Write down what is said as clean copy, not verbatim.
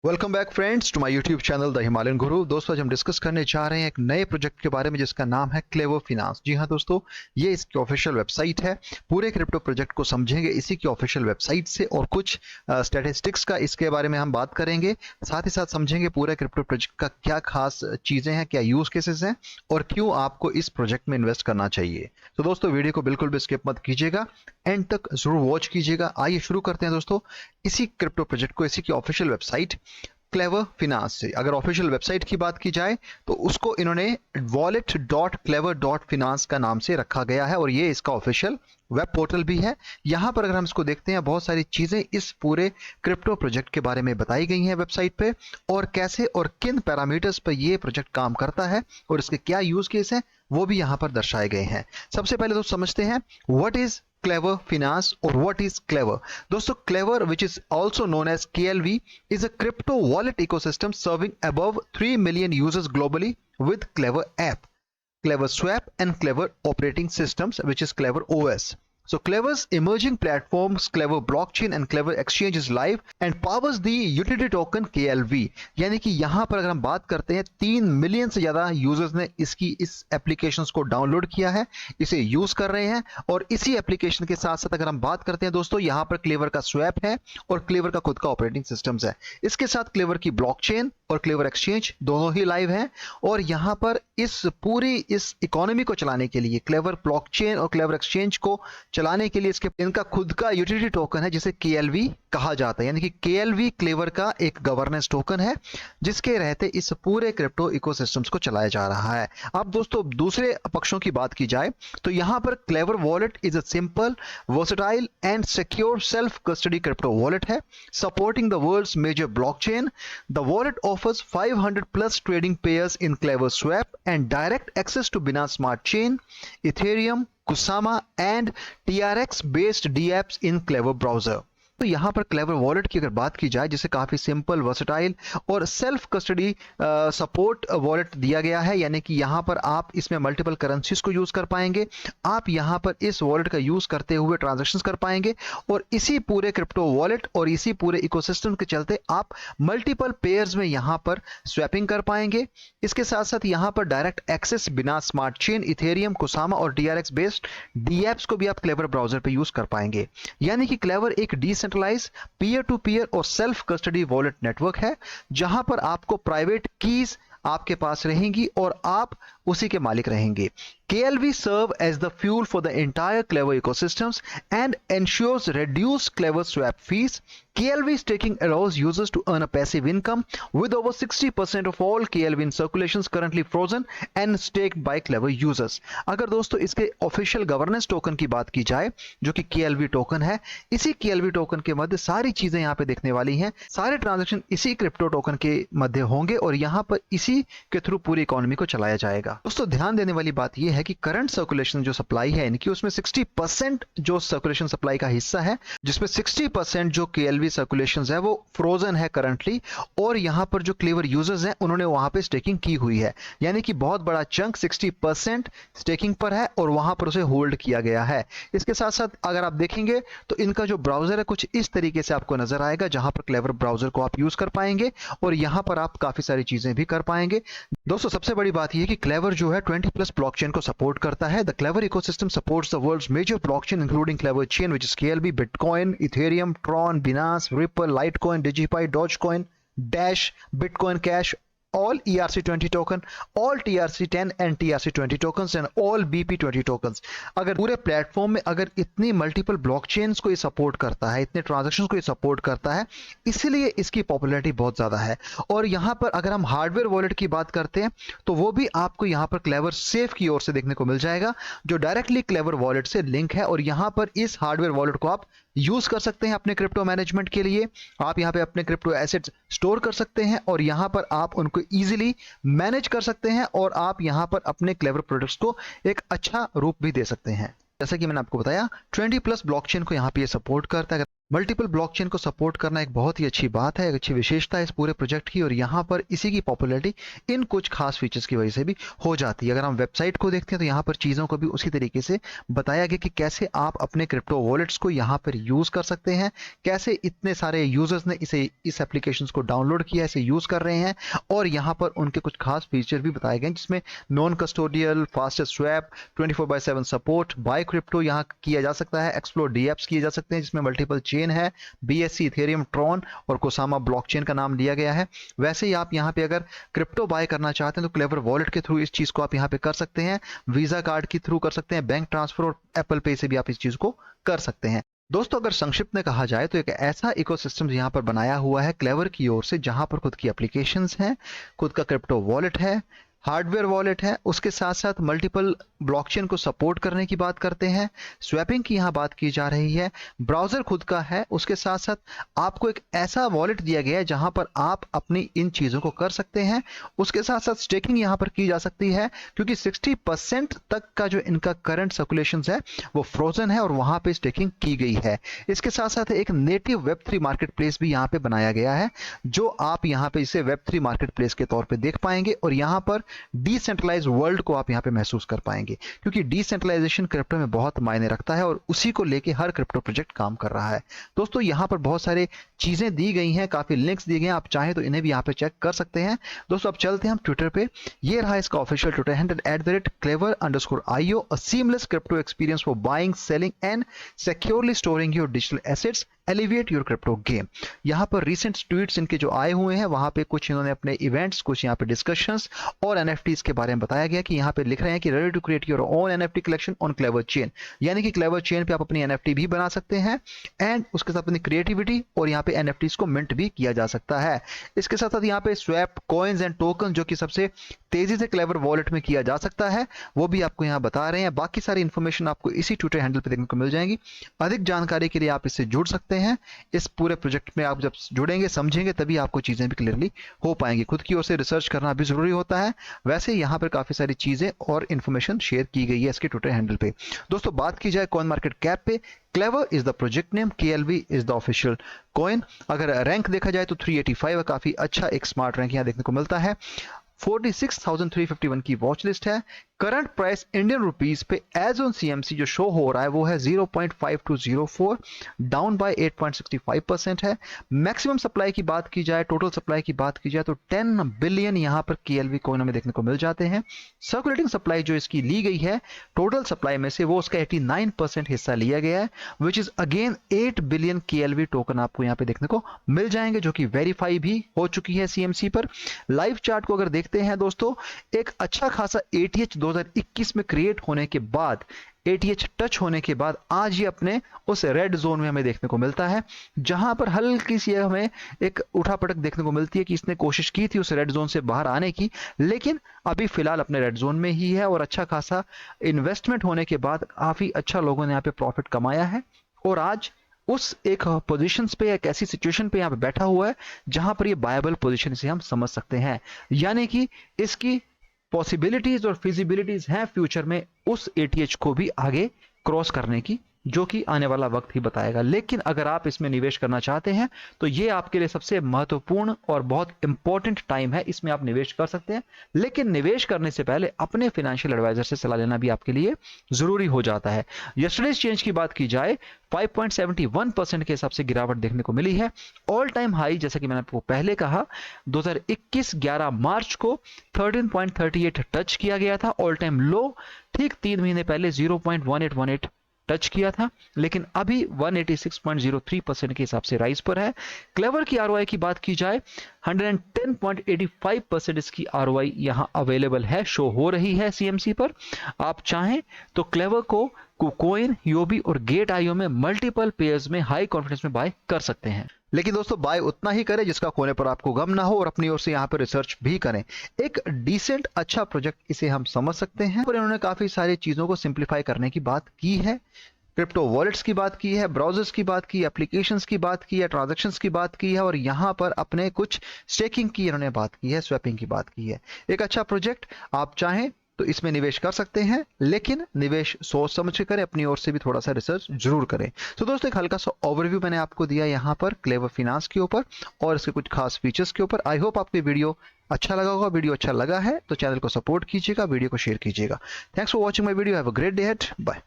Welcome back friends to my YouTube channel the Himalayan Guru. दोस्तों आज हम डिस्कस करने जा रहे हैं एक नए प्रोजेक्ट के बारे में जिसका नाम है क्लेवर फिनांस। जी हाँ दोस्तों, ये इसकी ऑफिशियल वेबसाइट है। पूरे क्रिप्टो प्रोजेक्ट को समझेंगे इसी की ऑफिशियल वेबसाइट से और कुछ स्टैटिस्टिक्स का इसके बारे में हम बात करेंगे। साथ ही साथ समझेंगे पूरे क्रिप्टो प्रोजेक्ट का क्या खास चीज़ें हैं, क्या यूज़ केसेस हैं और क्यों आपको इस प्रोजेक्ट में इन्वेस्ट करना चाहिए। तो दोस्तों वीडियो को बिल्कुल भी स्किप मत कीजिएगा, एंड तक जरूर वॉच कीजिएगा। आइए शुरू करते हैं दोस्तों इसी क्रिप्टो प्रोजेक्ट को, इसी की ऑफिशियल वेबसाइट क्लेवर फिनांस से। अगर ऑफिशियल वेबसाइट की बात की जाए तो उसको इन्होंने wallet.clever.finance का नाम से रखा गया है और ये इसका ऑफिशियल वेब पोर्टल भी है। यहाँ पर अगर हम इसको देखते हैं, बहुत सारी चीज़ें इस पूरे क्रिप्टो प्रोजेक्ट के बारे में बताई गई हैं वेबसाइट पे, और कैसे और किन पैरामीटर्स पर ये प्रोजेक्ट काम करता है और इसके क्या यूज केस हैं वो भी यहाँ पर दर्शाए गए हैं। सबसे पहले तो समझते हैं व्हाट इज क्लेवर फिनांस और व्हाट इज क्लेवर। दोस्तों clever, which is also known as KLV, is a crypto wallet ecosystem serving above 3 million users globally with Clever app, Clever Swap and Clever operating systems, which is Clever OS. So Clever's emerging platforms, Clever blockchain and Clever exchange is live and powers the utility token KLV। यानी कि यहाँ पर अगर हम बात करते हैं 3 million से ज़्यादा यूजर्स ने इस एप्लीकेशंस को डाउनलोड किया है, इसे यूज़ कर रहे हैं। और इसी एप्लीकेशन के साथ साथ अगर हम बात करते हैं दोस्तों, यहाँ पर क्लेवर का स्वैप है और क्लेवर का खुद का ऑपरेटिंग सिस्टम्स है। इसके साथ क्लेवर की ब्लॉकचेन और क्लेवर एक्सचेंज दोनों ही लाइव हैं। और यहाँ पर इस इकोनॉमी को चलाने के लिए क्लेवर ब्लॉकचेन और क्लेवर एक्सचेंज को चलाने के लिए इनका खुद का यूटिलिटी टोकन है जिसे KLV कहा जाता है। यानी कि KLV क्लेवर का एक गवर्नेंस टोकन है जिसके रहते इस पूरे क्रिप्टो इकोसिस्टम्स को चलाया जा रहा है। अब दोस्तों दूसरे पक्षों की बात की जाए तो यहाँ पर Klever wallet is a simple, versatile and secure self custody crypto wallet है supporting the world's major blockchain. The wallet offers 500 plus trading pairs in Clever Swap and direct access to Binance Smart Chain, Ethereum, Kusama and TRX based dApps in Clever browser। तो यहाँ पर Klever wallet की अगर बात की जाए जिसे काफ़ी सिंपल, वर्सेटाइल और सेल्फ कस्टडी सपोर्ट वॉलेट दिया गया है। यानी कि यहाँ पर आप इसमें मल्टीपल करेंसीज को यूज़ कर पाएंगे। आप यहाँ पर इस वॉलेट का यूज़ करते हुए ट्रांजैक्शंस कर पाएंगे और इसी पूरे क्रिप्टो वॉलेट और इसी पूरे इकोसिस्टम के चलते आप मल्टीपल पेयर्स में यहाँ पर स्वैपिंग कर पाएंगे। इसके साथ साथ यहाँ पर डायरेक्ट एक्सेस बिना स्मार्ट चेन, इथेरियम, कुसामा और TRX बेस्ड dApps को भी आप क्लेवर ब्राउजर पर यूज़ कर पाएंगे। यानी कि क्लेवर एक डिसेंट्रलाइज पीयर टू पीयर और सेल्फ कस्टडी वॉलेट नेटवर्क है जहां पर आपको प्राइवेट कीज आपके पास रहेंगी और आप उसी के मालिक रहेंगे। KLV serve as the fuel for the entire Clever ecosystems and ensures reduced Clever swap fees. KLV staking allows users to earn a passive income with over 60% of all KLV in circulations currently frozen and staked by Clever users। अगर दोस्तों इसके official governance token की बात की जाए जो कि KLV token है, इसी KLV टोकन के मध्य सारी चीजें यहाँ पे देखने वाली हैं। सारे ट्रांजेक्शन इसी क्रिप्टो टोकन के मध्य होंगे और यहाँ पर इसी के थ्रू पूरी इकोनॉमी को चलाया जाएगा। दोस्तों ध्यान देने वाली बात यह है कि करंट सर्कुलेशन जो सप्लाई है इनकी, उसमें 60% जो सर्कुलेशन सप्लाई का हिस्सा है, जिसमें 60% जो KLV सर्कुलेशन है वो फ्रोजन है करंटली। और यहां पर जो क्लेवर यूजर्स हैं उन्होंने वहां पे स्टेकिंग की हुई है। यानी कि बहुत बड़ा चंक 60% स्टेकिंग पर है और वहां पर उसे होल्ड किया गया है। इसके साथ साथ अगर आप देखेंगे तो इनका जो ब्राउजर है कुछ इस तरीके से आपको नजर आएगा जहां पर क्लेवर ब्राउजर को आप यूज कर पाएंगे और यहां पर आप काफी सारी चीजें भी कर पाएंगे। दोस्तों सबसे बड़ी बात यह है कि क्लेवर जो है 20+ ब्लॉकचेन को सपोर्ट करता है। The Klever ecosystem supports the world's major blockchain including Klever chain which is KLV, Bitcoin, Ethereum, Tron, Binance, Ripple, Litecoin, DigiByte, Dogecoin, Dash, Bitcoin cash, all ERC20 token, all TRC10 and TRC20 tokens and all BP20 tokens। अगर पूरे platform में अगर इतनी multiple blockchains को ये support करता है, इतने ट्रांजैक्शंस को ये सपोर्ट करता है, इसीलिए इसकी पॉपुलैरिटी बहुत ज़्यादा है। और यहाँ पर अगर हम हार्डवेयर वॉलेट की बात करते हैं तो वो भी आपको यहाँ पर क्लेवर सेफ की ओर से देखने को मिल जाएगा जो डायरेक्टली क्लेवर वॉलेट से लिंक है। और यहाँ पर इस हार्डवेयर वॉलेट को आप यूज कर सकते हैं अपने क्रिप्टो मैनेजमेंट के लिए। आप यहाँ पे अपने क्रिप्टो एसेट्स स्टोर कर सकते हैं और यहाँ पर आप उनको इजीली मैनेज कर सकते हैं और आप यहाँ पर अपने क्लेवर प्रोडक्ट्स को एक अच्छा रूप भी दे सकते हैं। जैसा कि मैंने आपको बताया 20+ ब्लॉकचेन को यहाँ पे सपोर्ट करता है। मल्टीपल ब्लॉकचेन को सपोर्ट करना एक बहुत ही अच्छी बात है, एक अच्छी विशेषता है इस पूरे प्रोजेक्ट की, और यहाँ पर इसी की पॉपुलैरिटी इन कुछ खास फीचर्स की वजह से भी हो जाती है। अगर हम वेबसाइट को देखते हैं तो यहाँ पर चीज़ों को भी उसी तरीके से बताया गया कि कैसे आप अपने क्रिप्टो वॉलेट्स को यहाँ पर यूज़ कर सकते हैं, कैसे इतने सारे यूजर्स ने इस एप्लीकेशन को डाउनलोड किया, इसे यूज़ कर रहे हैं, और यहाँ पर उनके कुछ खास फीचर भी बताए गए जिसमें non custodial, fastest swap, 24/7 support, buy crypto यहाँ किया जा सकता है, एक्सप्लोर डीएप्स किए जा सकते हैं जिसमें मल्टीपल चेन है, BSC, इथेरियम, ट्रॉन और कोसामा ब्लॉकचेन का नाम लिया गया है। वैसे ही आप यहाँ पे अगर क्रिप्टो बाय करना चाहते हैं तो क्लेवर वॉलेट के थ्रू इस चीज को आप यहाँ पे कर सकते हैं, वीजा कार्ड के थ्रू कर सकते हैं, बैंक ट्रांसफर और एप्पल पे से भी आप इस चीज को कर सकते हैं। दोस्तों, अगर संक्षिप्त में कहा जाए तो एक ऐसा इकोसिस्टम यहाँ पर बनाया हुआ है क्लेवर की ओर से, जहां पर खुद की एप्लीकेशंस हैं, खुद का क्रिप्टो वॉलेट है, हार्डवेयर वॉलेट है, उसके साथ साथ मल्टीपल ब्लॉकचेन को सपोर्ट करने की बात करते हैं, स्वैपिंग की यहाँ बात की जा रही है, ब्राउजर खुद का है, उसके साथ साथ आपको एक ऐसा वॉलेट दिया गया है जहां पर आप अपनी इन चीज़ों को कर सकते हैं। उसके साथ साथ स्टेकिंग यहाँ पर की जा सकती है, क्योंकि 60% तक का जो इनका करंट सर्कुलेशन है वो फ्रोजन है और वहां पर स्टेकिंग की गई है। इसके साथ साथ एक नेटिव Web3 मार्केट प्लेस भी यहाँ पे बनाया गया है, जो आप यहाँ पे इसे Web3 मार्केट प्लेस के तौर पर देख पाएंगे, और यहाँ पर डिसेंट्रलाइज वर्ल्ड को आप यहाँ पे महसूस कर पाएंगे, क्योंकि डिसेंट्रलाइजेशन क्रिप्टो में बहुत मायने रखता है और उसी को लेके हर क्रिप्टो प्रोजेक्ट काम कर रहा है। दोस्तों, यहाँ पर बहुत सारे चीजें दी गई हैं, काफी लिंक्स दिए गए हैं, आप चाहें तो इन्हें भी यहाँ पे चेक कर सकते हैं। दोस्तों, अब चलते हैं हम ट्विटर पे। ये रहा इसका official Twitter handle @clever_io, a seamless crypto experience for buying, selling and securely storing your digital assets, elevate your crypto game. यहाँ पर रिसेंट ट्वीट्स इनके जो आए हुए हैं, वहां पे कुछ इन्होंने अपने इवेंट्स, कुछ यहाँ पे डिस्कशंस और NFTs के बारे में बताया गया कि यहाँ पे लिख रहे हैं कि ready to create your own NFT collection on clever chain, यानी कि क्लेवर चेन पे आप अपनी NFT भी बना सकते हैं एंड उसके साथ अपनी क्रिएटिविटी और यहाँ पे NFTs को मिंट भी किया जा सकता है। इसके साथ साथ यहाँ पे स्वैप, कॉइन्स एंड टोकन, जो कि सबसे तेजी से क्लेवर वॉलेट में किया जा सकता है, वो भी आपको यहाँ बता रहे हैं। बाकी सारी इंफॉर्मेशन आपको इसी ट्विटर हैंडल पे देखने को मिल जाएंगी। अधिक जानकारी के लिए आप इससे जुड़ सकते हैं। इस पूरे प्रोजेक्ट में आप जब जुड़ेंगे, समझेंगे, तभी आपको चीजें भी क्लियरली हो पाएंगी। खुद की ओर से रिसर्च करना भी जरूरी होता है। वैसे यहाँ पर काफी सारी चीजें और इन्फॉर्मेशन शेयर की गई है इसके ट्विटर हैंडल पे। दोस्तों, बात की जाए कॉइन मार्केट कैप पे, clever is the project name, KLV is the official coin. अगर रैंक देखा जाए तो 385 काफी अच्छा एक स्मार्ट रैंक यहाँ देखने को मिलता है। 46,351 की वॉच लिस्ट है। करंट प्राइस इंडियन रुपीस पे एज ऑन CMC जो शो हो रहा है वो है 0.5204, डाउन बाय 8.65% है। मैक्सिमम सप्लाई की बात की जाए, टोटल सप्लाई की बात की जाए तो 10 बिलियन यहाँ पर KLV कॉइन हमें देखने को मिल जाते हैं। सर्कुलेटिंग सप्लाई जो इसकी ली गई है टोटल सप्लाई में से, वो उसका 89% हिस्सा लिया गया है, which is again 8 billion KLV token आपको यहाँ पे देखने को मिल जाएंगे, जो कि वेरीफाई भी हो चुकी है CMC पर। लाइव चार्ट को अगर देखते हैं दोस्तों, एक अच्छा खासा ATH 2021 में क्रिएट होने के बाद, ATH टच होने के बाद आज ये अपने उस रेड जोन में हमें देखने को मिलता है, जहां पर हल्की सी हमें एक उठापटक देखने को मिलती है कि इसने कोशिश की थी उस रेड जोन से बाहर आने की, लेकिन अभी फिलहाल अपने रेड जोन में ही है और अच्छा खासा इन्वेस्टमेंट होने के बाद काफी अच्छा लोगों ने यहाँ पे प्रॉफिट कमाया है और आज उस एक पोजीशंस पे, एक ऐसी सिचुएशन पे यहाँ पे बैठा हुआ है जहां पर ये बायबल पोजीशन से हम समझ सकते हैं, यानी कि इसकी पॉसिबिलिटीज और फिजिबिलिटीज हैं फ्यूचर में उस ATH को भी आगे क्रॉस करने की, जो कि आने वाला वक्त ही बताएगा। लेकिन अगर आप इसमें निवेश करना चाहते हैं तो ये आपके लिए सबसे महत्वपूर्ण और बहुत इंपॉर्टेंट टाइम है, इसमें आप निवेश कर सकते हैं। लेकिन निवेश करने से पहले अपने फाइनेंशियल एडवाइजर से सलाह लेना भी आपके लिए जरूरी हो जाता है। यस्टरडेज चेंज की बात की जाए, 5.71% के हिसाब से गिरावट देखने को मिली है। ऑल टाइम हाई, जैसा कि मैंने आपको पहले कहा, 2021 11 मार्च को 13.38 टच किया गया था। ऑल टाइम लो ठीक 3 महीने पहले 0.1818 टच किया था, लेकिन अभी 186.03% के हिसाब से राइज पर है। क्लेवर की ROI की बात की जाए, 110.85% इसकी ROI यहां अवेलेबल है, शो हो रही है CMC पर। आप चाहें तो क्लेवर को KuCoin, Huobi और Gate.io में मल्टीपल पेयर्स में हाई कॉन्फिडेंस में बाय कर सकते हैं। लेकिन दोस्तों, बाय उतना ही करें जिसका खोने पर आपको गम ना हो और अपनी ओर से यहाँ पर रिसर्च भी करें। एक डिसेंट अच्छा प्रोजेक्ट इसे हम समझ सकते हैं, पर इन्होंने काफी सारी चीजों को सिंप्लीफाई करने की बात की है। क्रिप्टो वॉलेट्स की बात की है, ब्राउजर्स की बात की, एप्लीकेशंस की बात की है, ट्रांजैक्शंस की बात की है और यहाँ पर अपने कुछ स्टेकिंग की इन्होंने बात की है, स्वैपिंग की बात की है। एक अच्छा प्रोजेक्ट, आप चाहें तो इसमें निवेश कर सकते हैं, लेकिन निवेश सोच समझ के करें, अपनी ओर से भी थोड़ा सा रिसर्च जरूर करें। तो दोस्तों एक हल्का सा ओवरव्यू मैंने आपको दिया यहाँ पर क्लेवर फाइनेंस के ऊपर और इसके कुछ खास फीचर्स के ऊपर। आई होप आपको वीडियो अच्छा लगा होगा। वीडियो अच्छा लगा है तो चैनल को सपोर्ट कीजिएगा, वीडियो को शेयर कीजिएगा। Thanks for watching my video. Have a great day ahead. Bye.